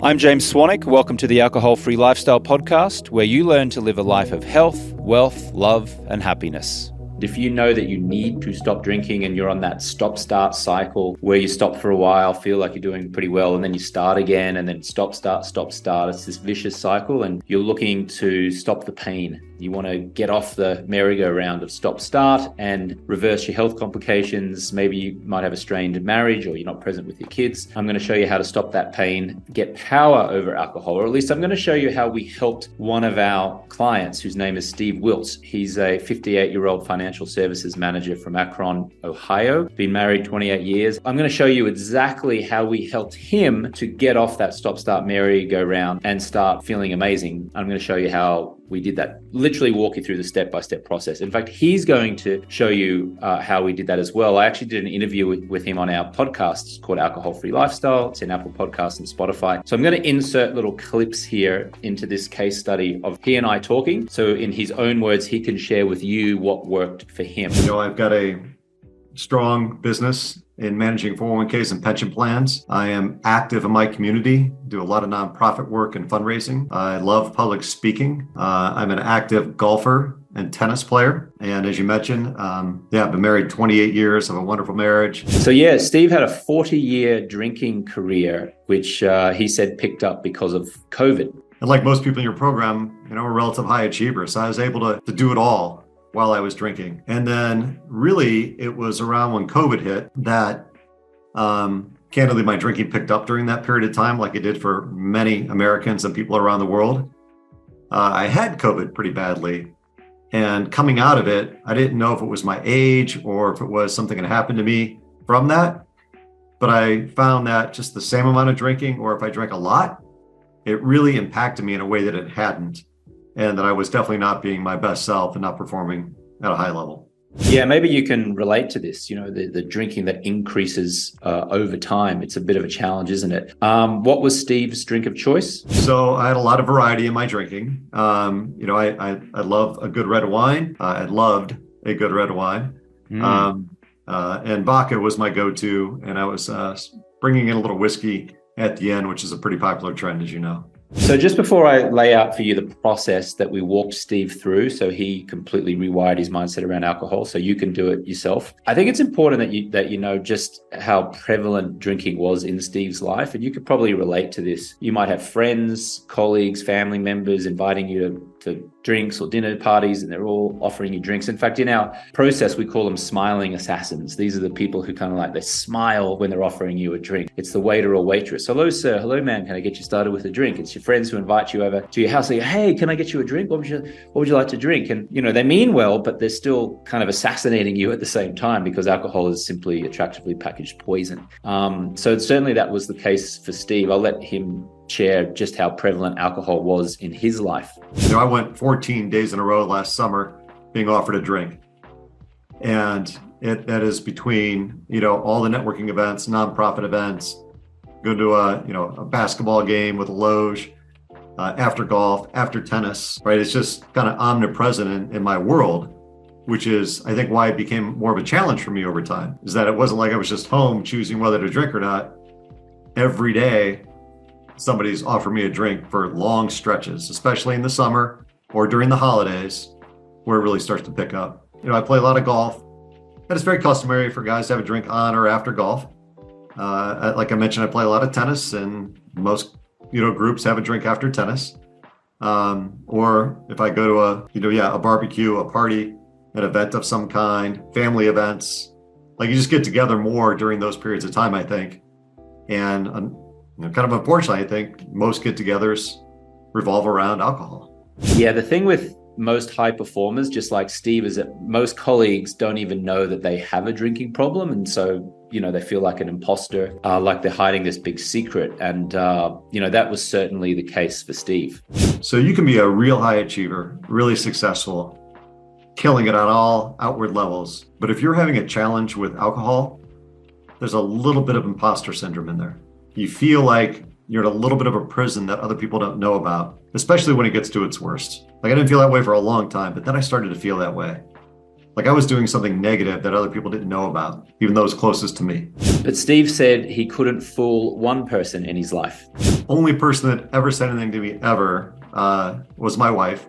I'm James Swanwick. Welcome to the Alcohol-Free Lifestyle Podcast, where you learn to live a life of health, wealth, love, and happiness. If you know that you need to stop drinking and you're on that stop-start cycle where you stop for a while, feel like you're doing pretty well, and then you start again, and then stop, start, it's this vicious cycle, and you're looking to stop the pain. You want to get off the merry-go-round of stop-start and reverse your health complications. Maybe you might have a strained marriage or you're not present with your kids. I'm going to show you how to stop that pain, get power over alcohol, or at least I'm going to show you how we helped one of our clients, whose name is Steve Wilt. He's a 58-year-old financial services manager from Akron, Ohio, been married 28 years. I'm going to show you exactly how we helped him to get off that stop-start merry-go-round and start feeling amazing. I'm going to show you how we did that, literally walk you through the step-by-step process. In fact, he's going to show you how we did that as well. I actually did an interview with him on our podcast called Alcohol-Free Lifestyle. It's in Apple Podcasts and Spotify. So I'm going to insert little clips here into this case study of he and I talking. So in his own words, he can share with you what worked for him. You know, I've got a strong business in managing 401ks and pension plans. I am active in my community, do a lot of nonprofit work and fundraising. I love public speaking. I'm an active golfer and tennis player. And as you mentioned, I've been married 28 years, have a wonderful marriage. So Steve had a 40-year drinking career, which he said picked up because of COVID. And like most people in your program, we're a relative high achiever. So I was able to do it all while I was drinking. And then really it was around when COVID hit that candidly my drinking picked up during that period of time, like it did for many Americans and people around the world. I had COVID pretty badly. And coming out of it, I didn't know if it was my age or if it was something that happened to me from that. But I found that just the same amount of drinking, or if I drank a lot, it really impacted me in a way that it hadn't. And that I was definitely not being my best self and not performing at a high level. Yeah, maybe you can relate to this, the drinking that increases over time. It's a bit of a challenge, isn't it? What was Steve's drink of choice? So I had a lot of variety in my drinking. I love a good red wine. I loved a good red wine. And vodka was my go-to. And I was bringing in a little whiskey at the end, which is a pretty popular trend, as you know. So just before I lay out for you the process that we walked Steve through, so he completely rewired his mindset around alcohol, so you can do it yourself. I think it's important that you know just how prevalent drinking was in Steve's life, and you could probably relate to this. You might have friends, colleagues, family members inviting you to drinks or dinner parties, and they're all offering you drinks. In fact, in our process, we call them smiling assassins. These are the people who kind of they smile when they're offering you a drink. It's the waiter or waitress. Hello, sir. Hello, ma'am. Can I get you started with a drink? It's your friends who invite you over to your house. Say, hey, can I get you a drink? What would you like to drink? And, they mean well, but they're still kind of assassinating you at the same time because alcohol is simply attractively packaged poison. So certainly that was the case for Steve. I'll let him share just how prevalent alcohol was in his life. I went 14 days in a row last summer being offered a drink. And that is between, all the networking events, nonprofit events, go to a basketball game with a loge, after golf, after tennis, right? It's just kind of omnipresent in my world, which is, I think, why it became more of a challenge for me over time, is that it wasn't like I was just home choosing whether to drink or not. Every day, somebody's offered me a drink for long stretches, especially in the summer or during the holidays, where it really starts to pick up. I play a lot of golf, and it's very customary for guys to have a drink on or after golf. Like I mentioned, I play a lot of tennis, and most groups have a drink after tennis. Or if I go to a barbecue, a party, an event of some kind, family events, you just get together more during those periods of time, I think. And kind of unfortunately, I think most get-togethers revolve around alcohol. Yeah, the thing with most high performers, just like Steve, is that most colleagues don't even know that they have a drinking problem. And so, they feel like an imposter, like they're hiding this big secret. And, that was certainly the case for Steve. So you can be a real high achiever, really successful, killing it on all outward levels. But if you're having a challenge with alcohol, there's a little bit of imposter syndrome in there. You feel like you're in a little bit of a prison that other people don't know about, especially when it gets to its worst. I didn't feel that way for a long time, but then I started to feel that way. Like I was doing something negative that other people didn't know about, even those closest to me. But Steve said he couldn't fool one person in his life. Only person that ever said anything to me ever was my wife.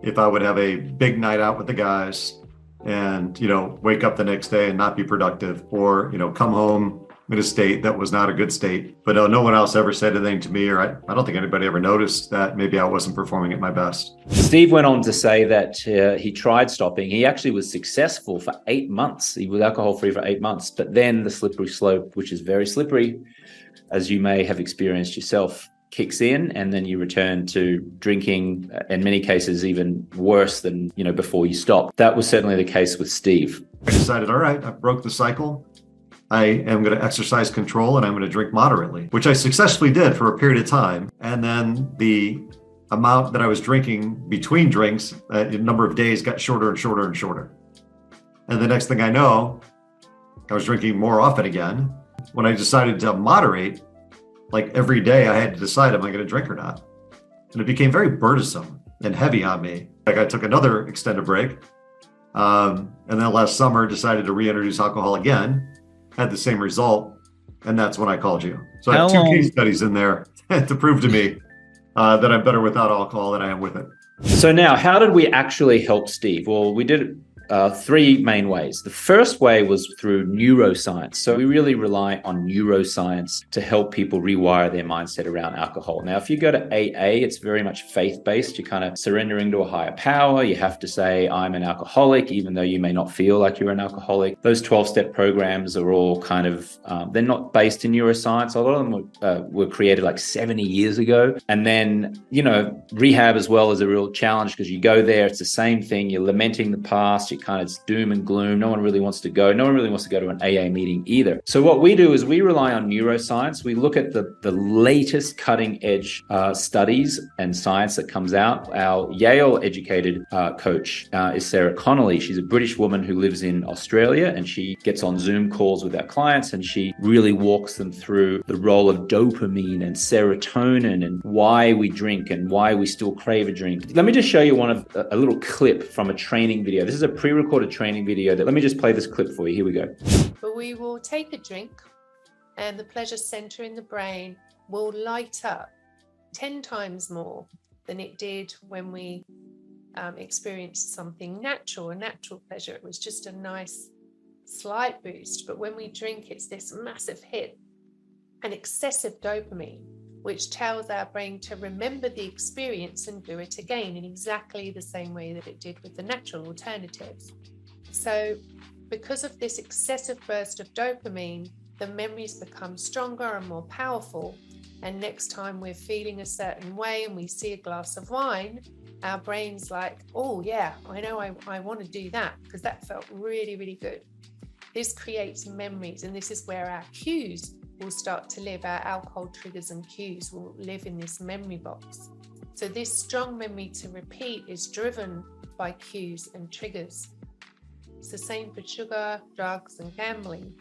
If I would have a big night out with the guys and, wake up the next day and not be productive, or, come home in a state that was not a good state. But no one else ever said anything to me, or I don't think anybody ever noticed that maybe I wasn't performing at my best. Steve went on to say that he tried stopping. He actually was successful for 8 months. He was alcohol-free for 8 months. But then the slippery slope, which is very slippery, as you may have experienced yourself, kicks in, and then you return to drinking, in many cases even worse than before you stop. That was certainly the case with Steve. I decided, all right, I broke the cycle. I am going to exercise control and I'm going to drink moderately, which I successfully did for a period of time. And then the amount that I was drinking between drinks, the number of days got shorter and shorter and shorter. And the next thing I know, I was drinking more often again. When I decided to moderate, like every day I had to decide, am I going to drink or not? And it became very burdensome and heavy on me. Like I took another extended break. And then last summer decided to reintroduce alcohol again, had the same result. And that's when I called you. So I have two case studies in there to prove to me that I'm better without alcohol than I am with it. So now, how did we actually help Steve? Well, we did it 3 main ways. The first way was through neuroscience. So we really rely on neuroscience to help people rewire their mindset around alcohol. Now, if you go to AA, it's very much faith-based. You're kind of surrendering to a higher power. You have to say, I'm an alcoholic, even though you may not feel like you're an alcoholic. Those 12-step programs are all kind of, they're not based in neuroscience. A lot of them were created like 70 years ago. And then, rehab as well is a real challenge because you go there, it's the same thing. You're lamenting the past. It's doom and gloom. No one really wants to go. No one really wants to go to an AA meeting either. So what we do is we rely on neuroscience. We look at the latest cutting edge studies and science that comes out. Our Yale educated coach is Sarah Connolly. She's a British woman who lives in Australia, and she gets on Zoom calls with our clients, and she really walks them through the role of dopamine and serotonin and why we drink and why we still crave a drink. Let me just show you a little clip from a training video. This is a pre-recorded training video. Let me just play this clip for you. Here we go. But we will take a drink and the pleasure center in the brain will light up 10 times more than it did when we experienced something natural, a natural pleasure. It was just a nice slight boost. But when we drink, it's this massive hit, an excessive dopamine, which tells our brain to remember the experience and do it again in exactly the same way that it did with the natural alternatives. So because of this excessive burst of dopamine, the memories become stronger and more powerful. And next time we're feeling a certain way and we see a glass of wine, our brain's like, oh yeah, I know I want to do that because that felt really, really good. This creates memories, and this is where our cues will start to live. Our alcohol triggers and cues will live in this memory box. So this strong memory to repeat is driven by cues and triggers. It's the same for sugar, drugs, and gambling.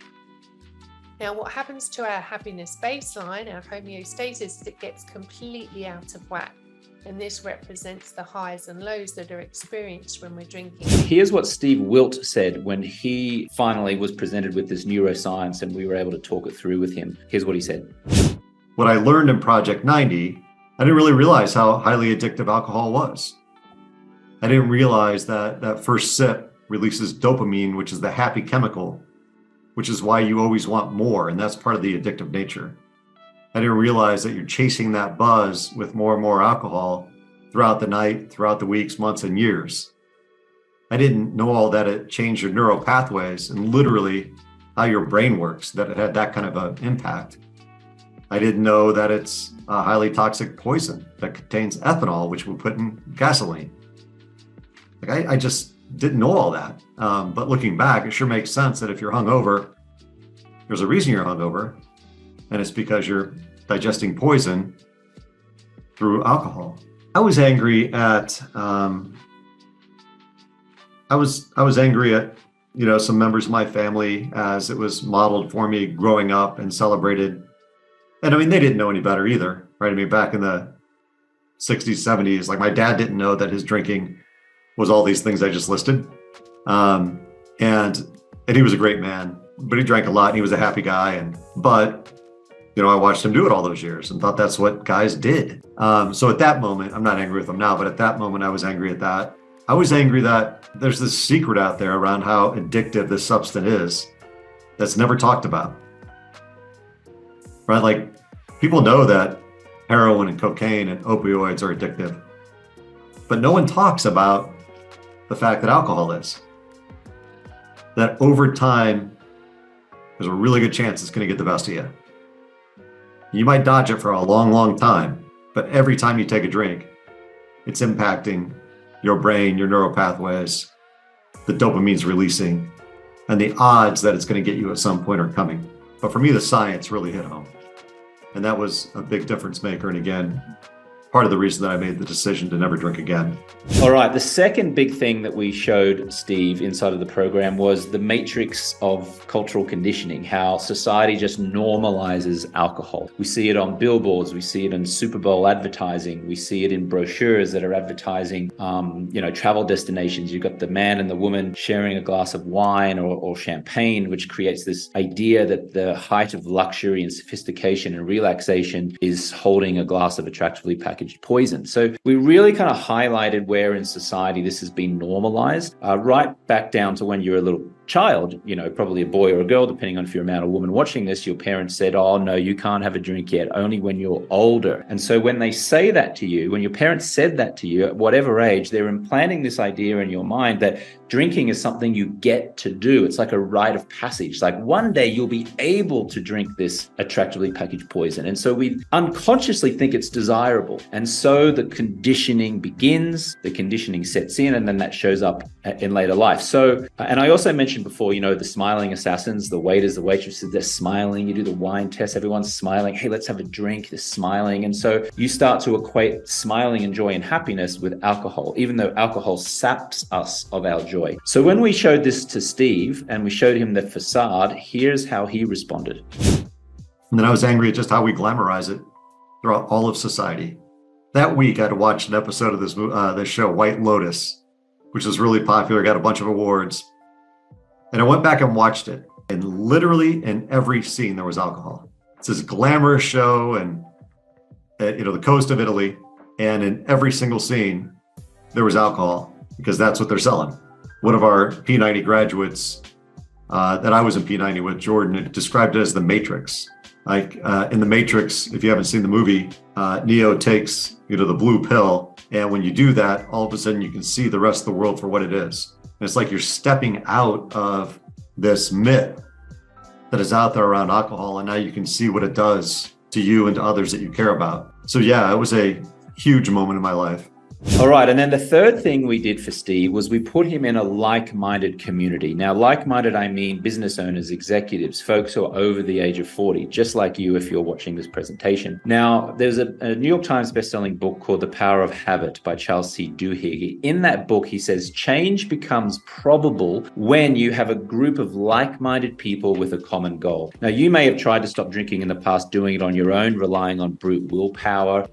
Now, what happens to our happiness baseline, our homeostasis, is it gets completely out of whack. And this represents the highs and lows that are experienced when we're drinking. Here's what Steve Wilt said when he finally was presented with this neuroscience and we were able to talk it through with him. Here's what he said. What I learned in Project 90, I didn't really realize how highly addictive alcohol was. I didn't realize that that first sip releases dopamine, which is the happy chemical, which is why you always want more. And that's part of the addictive nature. I didn't realize that you're chasing that buzz with more and more alcohol throughout the night, throughout the weeks, months, and years. I didn't know all that it changed your neural pathways and literally how your brain works, that it had that kind of an impact. I didn't know that it's a highly toxic poison that contains ethanol, which we put in gasoline. Like I just didn't know all that. But looking back, it sure makes sense that if you're hungover, there's a reason you're hungover. And it's because you're digesting poison through alcohol. I was angry at some members of my family as it was modeled for me growing up and celebrated. And I mean, they didn't know any better either, right? I mean, back in the 60s, 70s, like my dad didn't know that his drinking was all these things I just listed. And he was a great man, but he drank a lot and he was a happy guy. But I watched him do it all those years and thought that's what guys did. So at that moment, I'm not angry with him now, but at that moment I was angry at that. I was angry that there's this secret out there around how addictive this substance is that's never talked about, right? Like, people know that heroin and cocaine and opioids are addictive, but no one talks about the fact that alcohol is. That over time, there's a really good chance it's going to get the best of you. You might dodge it for a long, long time, but every time you take a drink, it's impacting your brain, your neural pathways, the dopamine's releasing, and the odds that it's going to get you at some point are coming. But for me, the science really hit home. And that was a big difference maker. And again, part of the reason that I made the decision to never drink again. All right. The second big thing that we showed Steve inside of the program was the matrix of cultural conditioning, how society just normalizes alcohol. We see it on billboards. We see it in Super Bowl advertising. We see it in brochures that are advertising, travel destinations. You've got the man and the woman sharing a glass of wine or champagne, which creates this idea that the height of luxury and sophistication and relaxation is holding a glass of attractively packaged poison. So we really kind of highlighted where in society this has been normalized, right back down to when you're a little child, probably a boy or a girl, depending on if you're a man or woman watching this. Your parents said, oh no, you can't have a drink yet, only when you're older. And so when they say that to you, when your parents said that to you at whatever age, they're implanting this idea in your mind that drinking is something you get to do. It's like a rite of passage. Like one day you'll be able to drink this attractively packaged poison. And so we unconsciously think it's desirable. And so the conditioning begins, the conditioning sets in, and then that shows up in later life. So, and I also mentioned before, the smiling assassins, the waiters, the waitresses, they're smiling. You do the wine test, everyone's smiling. Hey, let's have a drink, they're smiling. And so you start to equate smiling and joy and happiness with alcohol, even though alcohol saps us of our joy. So when we showed this to Steve and we showed him the facade, here's how he responded. And then I was angry at just how we glamorize it throughout all of society. That week, I had watched an episode of this show, White Lotus, which was really popular, got a bunch of awards. And I went back and watched it. And literally in every scene, there was alcohol. It's this glamorous show and, the coast of Italy. And in every single scene, there was alcohol because that's what they're selling. One of our P90 graduates that I was in P90 with, Jordan, described it as the Matrix. Like in the Matrix, if you haven't seen the movie, Neo takes, the blue pill. And when you do that, all of a sudden you can see the rest of the world for what it is. And it's like you're stepping out of this myth that is out there around alcohol. And now you can see what it does to you and to others that you care about. So yeah, it was a huge moment in my life. All right. And then the third thing we did for Steve was we put him in a like-minded community. Now, like-minded, I mean business owners, executives, folks who are over the age of 40, just like you if you're watching this presentation. Now, there's a New York Times bestselling book called The Power of Habit by Charles C. Duhigg. In that book, he says, change becomes probable when you have a group of like-minded people with a common goal. Now, you may have tried to stop drinking in the past, doing it on your own, relying on brute willpower,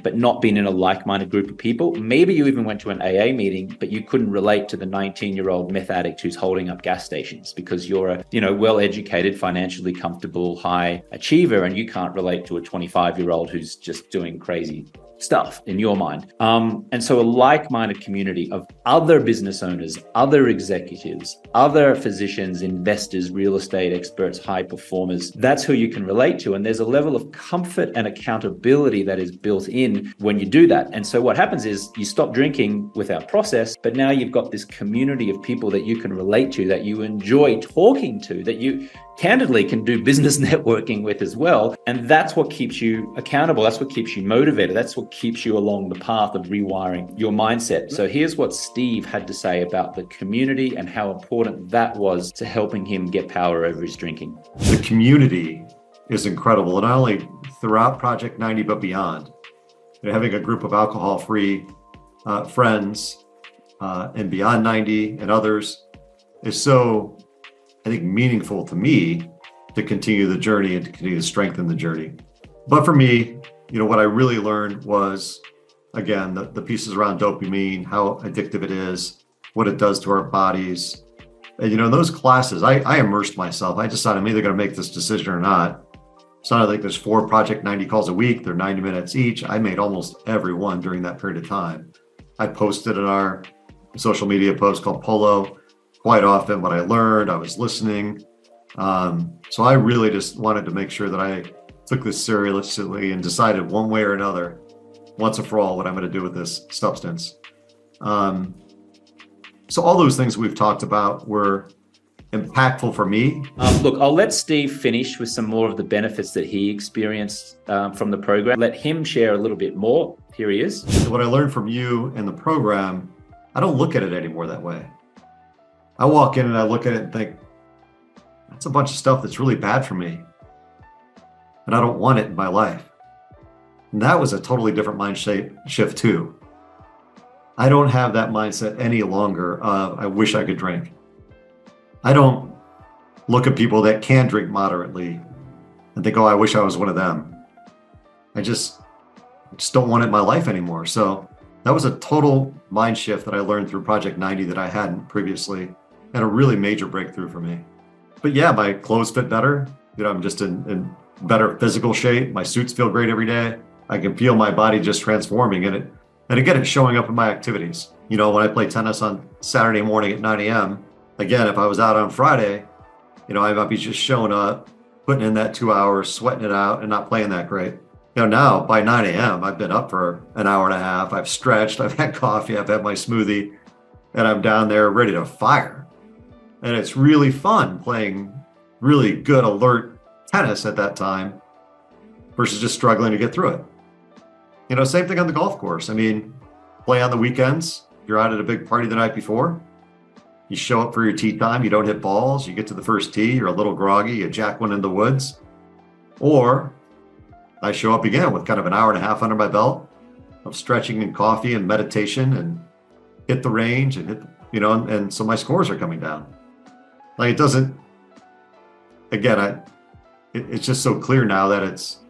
but not being in a like-minded group of people. Maybe you even went to an AA meeting, but you couldn't relate to the 19-year-old meth addict who's holding up gas stations because you're a, well-educated, financially comfortable, high achiever, and you can't relate to a 25-year-old who's just doing crazy stuff in your mind. And so a like-minded community of other business owners, other executives, other physicians, investors, real estate experts, high performers, that's who you can relate to. And there's a level of comfort and accountability that is built in when you do that. And so what happens is you stop drinking without process, but now you've got this community of people that you can relate to, that you enjoy talking to, that you candidly can do business networking with as well. And that's what keeps you accountable. That's what keeps you motivated. That's what keeps you along the path of rewiring your mindset. So here's what Steve had to say about the community and how important that was to helping him get power over his drinking. The community is incredible. And not only throughout Project 90, but beyond. Having a group of alcohol-free friends and beyond 90 and others is so, I think, meaningful to me to continue the journey and to continue to strengthen the journey. But for me, what I really learned was, again, the pieces around dopamine, how addictive it is, what it does to our bodies. And, in those classes, I immersed myself. I decided I'm either going to make this decision or not. So I think there's 4 Project 90 calls a week. They're 90 minutes each. I made almost every one during that period of time. I posted in our social media post called Polo quite often what I learned. I was listening. So I really just wanted to make sure that I took this seriously and decided one way or another, once and for all, what I'm going to do with this substance. So all those things we've talked about were impactful for me. Look, I'll let Steve finish with some more of the benefits that he experienced from the program. Let him share a little bit more. Here he is. What I learned from you and the program, I don't look at it anymore that way. I walk in and I look at it and think, that's a bunch of stuff that's really bad for me. And I don't want it in my life. And that was a totally different mind shift too. I don't have that mindset any longer of, I wish I could drink. I don't look at people that can drink moderately and think, oh, I wish I was one of them. I just don't want it in my life anymore. So that was a total mind shift that I learned through Project 90 that I hadn't previously, and a really major breakthrough for me. But yeah, my clothes fit better. I'm just in better physical shape. My suits feel great every day. I can feel my body just transforming in it. And again, it's showing up in my activities. When I play tennis on Saturday morning at 9 a.m., again, if I was out on Friday, I might be just showing up, putting in that 2 hours, sweating it out, and not playing that great. Now by 9 a.m., I've been up for an hour and a half. I've stretched, I've had coffee, I've had my smoothie, and I'm down there ready to fire. And it's really fun playing really good, alert tennis at that time versus just struggling to get through it. Same thing on the golf course. Play on the weekends. You're out at a big party the night before. You show up for your tee time. You don't hit balls. You get to the first tee. You're a little groggy. You jack one in the woods. Or I show up again with kind of an hour and a half under my belt of stretching and coffee and meditation and hit the range and and so my scores are coming down. Like it doesn't, again, it's just so clear now that it's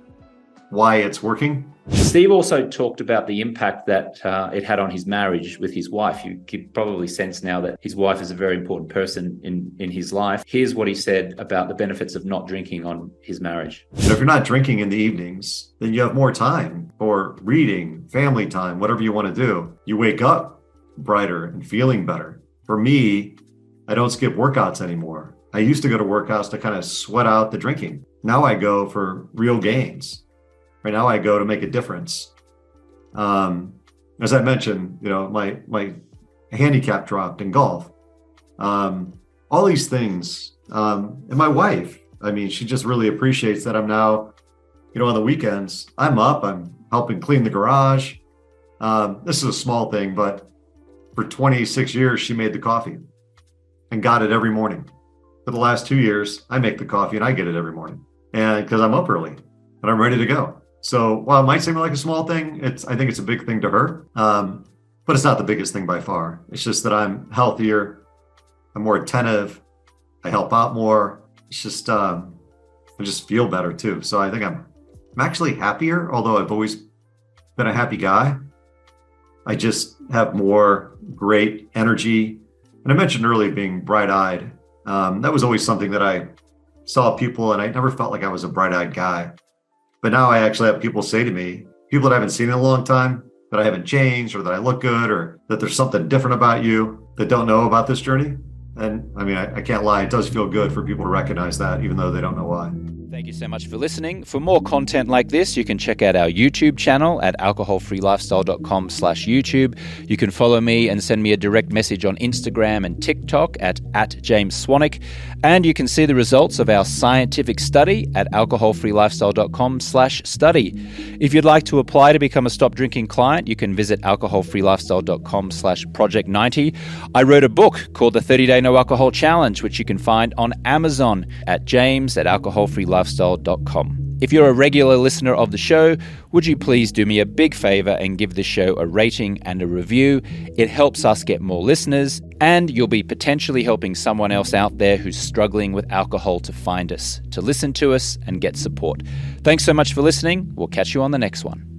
why it's working. Steve also talked about the impact that it had on his marriage with his wife. You could probably sense now that his wife is a very important person in his life. Here's what he said about the benefits of not drinking on his marriage. If you're not drinking in the evenings, then you have more time for reading, family time, whatever you want to do. You wake up brighter and feeling better. For me, I don't skip workouts anymore. I used to go to workouts to kind of sweat out the drinking. Now I go for real gains. Right now I go to make a difference. As I mentioned, my handicap dropped in golf. All these things. And my wife, she just really appreciates that I'm now, on the weekends, I'm up, I'm helping clean the garage. This is a small thing, but for 26 years, she made the coffee and got it every morning. For the last 2 years, I make the coffee and I get it every morning. And because I'm up early and I'm ready to go. So while it might seem like a small thing, I think it's a big thing to her, but it's not the biggest thing by far. It's just that I'm healthier, I'm more attentive, I help out more. It's just, I just feel better too. So I think I'm actually happier, although I've always been a happy guy. I just have more great energy. And I mentioned earlier being bright-eyed. That was always something that I saw people, and I never felt like I was a bright-eyed guy. But now I actually have people say to me, people that I haven't seen in a long time, that I haven't changed or that I look good or that there's something different about you that don't know about this journey. And I can't lie, it does feel good for people to recognize that, even though they don't know why. Thank you so much for listening. For more content like this, you can check out our YouTube channel at alcoholfreelifestyle.com/YouTube. You can follow me and send me a direct message on Instagram and TikTok at James Swanwick. And you can see the results of our scientific study at alcoholfreelifestyle.com/study. If you'd like to apply to become a Stop Drinking client, you can visit alcoholfreelifestyle.com/project90. I wrote a book called The 30-Day No Alcohol Challenge, which you can find on Amazon at james@alcoholfreelifestyle.com. If you're a regular listener of the show, would you please do me a big favor and give the show a rating and a review? It helps us get more listeners, and you'll be potentially helping someone else out there who's struggling with alcohol to find us, to listen to us and get support. Thanks so much for listening. We'll catch you on the next one.